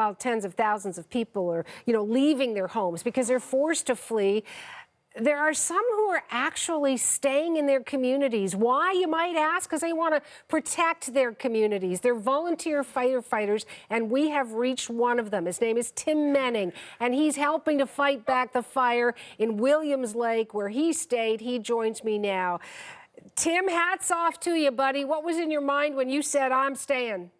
while tens of thousands of people are, leaving their homes because they're forced to flee, there are some who are actually staying in their communities. Why, you might ask? Because they want to protect their communities. They're volunteer firefighters, and we have reached one of them. His name is Tim Menning, and he's helping to fight back the fire in Williams Lake, where he stayed. He joins me now. Tim, hats off to you, buddy. What was in your mind when you said, I'm staying?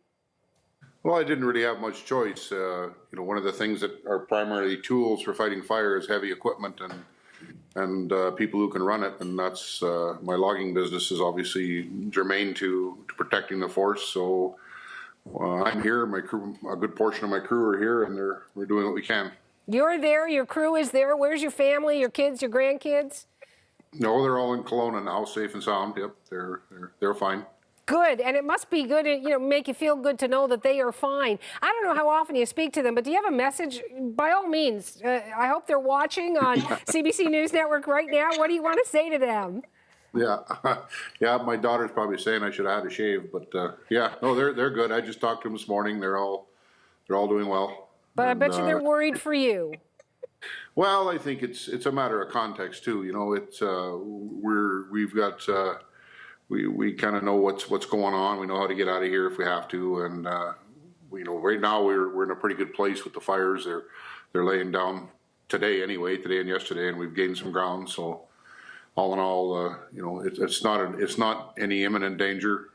Well, I didn't really have much choice. One of the things that are primarily tools for fighting fire is heavy equipment and people who can run it, and that's my logging business is obviously germane to protecting the force. So I'm here. My crew, a good portion of my crew are here, and we're doing what we can. You're there. Your crew is there. Where's your family? Your kids? Your grandkids? No, they're all in Kelowna now, safe and sound. Yep, they're fine. Good, and it must be good, make you feel good to know that they are fine. I don't know how often you speak to them, but do you have a message? By all means, I hope they're watching on CBC News Network right now. What do you want to say to them? Yeah, my daughter's probably saying I should have had a shave, but they're good. I just talked to them this morning. They're all doing well. But I bet you they're worried for you. Well, I think it's a matter of context too. It's we've got. We kind of know what's going on. We know how to get out of here if we have to, and right now we're in a pretty good place with the fires. They're laying down today and yesterday, and we've gained some ground. So all in all, it's not any imminent danger.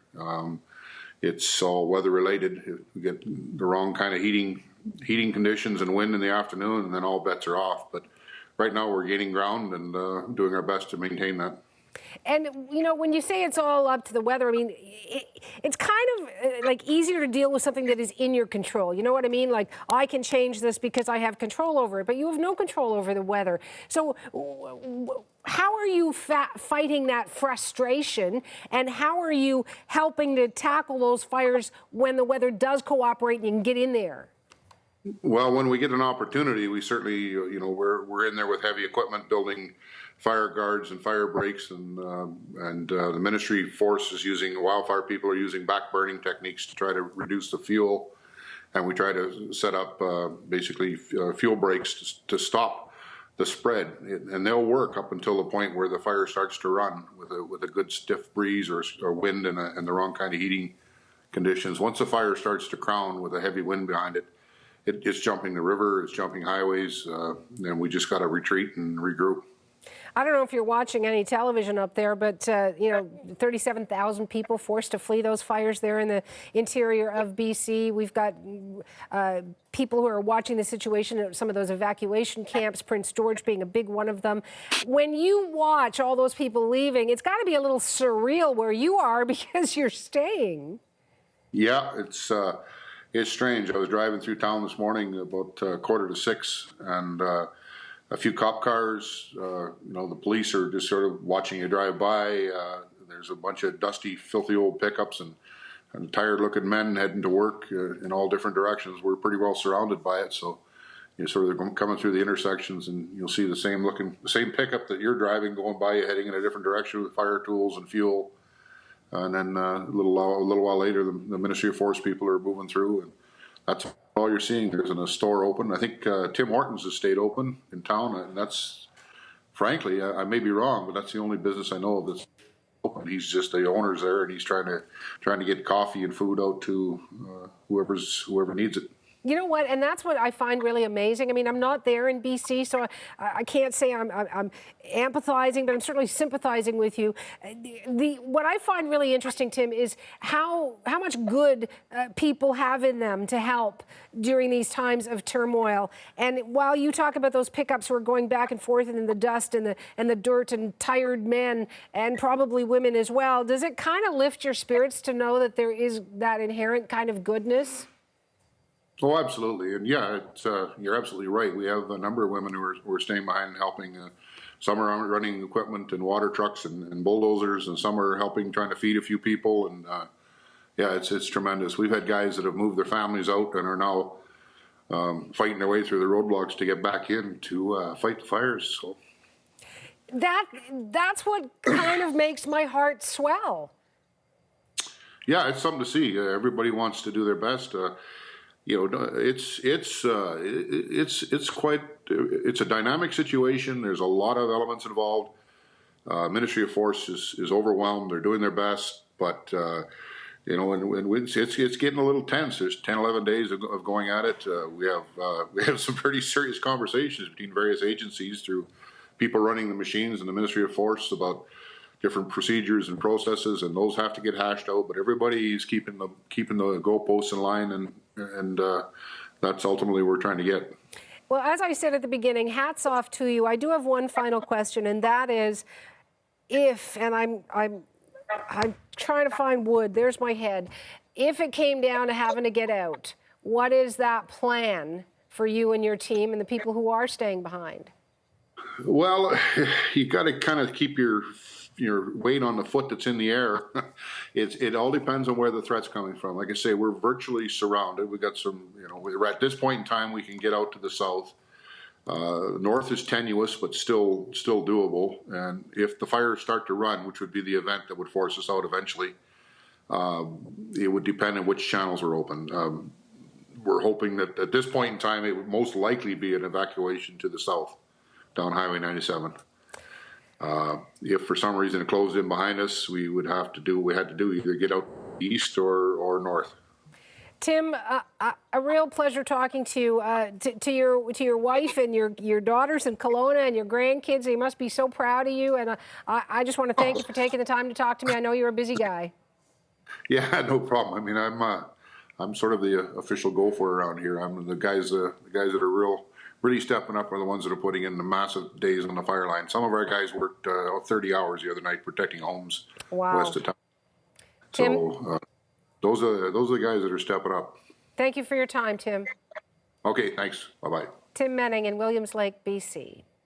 It's all weather related. If we get the wrong kind of heating conditions and wind in the afternoon, and then all bets are off. But right now we're gaining ground and doing our best to maintain that. And, when you say it's all up to the weather, I mean, it's kind of like easier to deal with something that is in your control. You know what I mean? Like, I can change this because I have control over it, but you have no control over the weather. So how are you fighting that frustration, and how are you helping to tackle those fires when the weather does cooperate and you can get in there? Well, when we get an opportunity, we certainly, we're in there with heavy equipment, building fire guards and fire breaks, and the ministry force is using, wildfire people are using back burning techniques to try to reduce the fuel, and we try to set up basically fuel breaks to stop the spread, and they'll work up until the point where the fire starts to run with a good stiff breeze or wind and the wrong kind of heating conditions. Once the fire starts to crown with a heavy wind behind it, it's jumping the river, it's jumping highways, and we just got to retreat and regroup. I don't know if you're watching any television up there, but, 37,000 people forced to flee those fires there in the interior of BC. We've got people who are watching the situation at some of those evacuation camps, Prince George being a big one of them. When you watch all those people leaving, it's got to be a little surreal where you are because you're staying. Yeah, it's strange. I was driving through town this morning about 5:45, and a few cop cars, the police are just sort of watching you drive by. There's a bunch of dusty, filthy old pickups and tired-looking men heading to work in all different directions. We're pretty well surrounded by it, so they're coming through the intersections, and you'll see the same pickup that you're driving going by you, heading in a different direction with fire tools and fuel. And then a little while later, the Ministry of Force people are moving through, and that's all you're seeing. There isn't a store open. I think Tim Hortons has stayed open in town, and that's, frankly, I may be wrong, but that's the only business I know of that's open. He's just the owner's there, and he's trying to get coffee and food out to whoever needs it. You know what, and that's what I find really amazing. I mean, I'm not there in BC, so I can't say I'm empathizing, but I'm certainly sympathizing with you. What I find really interesting, Tim, is how much good people have in them to help during these times of turmoil. And while you talk about those pickups who are going back and forth in the dust and the dirt and tired men and probably women as well, does it kind of lift your spirits to know that there is that inherent kind of goodness? Oh, absolutely. And yeah, you're absolutely right. We have a number of women who are staying behind and helping. Some are running equipment and water trucks and bulldozers, and some are helping, trying to feed a few people. And it's tremendous. We've had guys that have moved their families out and are now fighting their way through the roadblocks to get back in to fight the fires. So that's what kind of makes my heart swell. Yeah, it's something to see. Everybody wants to do their best. you know, it's a dynamic situation. There's a lot of elements involved. Ministry of Force is overwhelmed. They're doing their best, but you know, and it's getting a little tense. There's 10, 11 days of going at it. We have some pretty serious conversations between various agencies through people running the machines and the Ministry of Force about different procedures and processes, and those have to get hashed out. But everybody's keeping the goalposts in line, and that's ultimately what we're trying to get. Well, as I said at the beginning, hats off to you. I do have one final question, and that is, if, and I'm trying to find wood, there's my head. If it came down to having to get out, what is that plan for you and your team and the people who are staying behind? Well, you got to kind of keep your weight on the foot that's in the air. It all depends on where the threat's coming from. Like I say, we're virtually surrounded. We got some, you know, we're at this point in time, we can get out to the south. North is tenuous, but still doable. And if the fires start to run, which would be the event that would force us out eventually, it would depend on which channels are open. We're hoping that at this point in time, it would most likely be an evacuation to the south, down Highway 97. If for some reason it closed in behind us, we would have to do what we had to do, either get out east or north. Tim, a real pleasure talking to you, to your wife and your daughters in Kelowna and your grandkids. They must be so proud of you, and I just want to thank you for taking the time to talk to me. I know you're a busy guy. Yeah, no problem. I mean, I'm sort of the official gopher around here. I'm the guys that are really stepping up are the ones that are putting in the massive days on the fire line. Some of our guys worked 30 hours the other night protecting homes west of town. Tim, so those are the guys that are stepping up. Thank you for your time, Tim. Okay, thanks. Bye-bye. Tim Menning in Williams Lake, BC.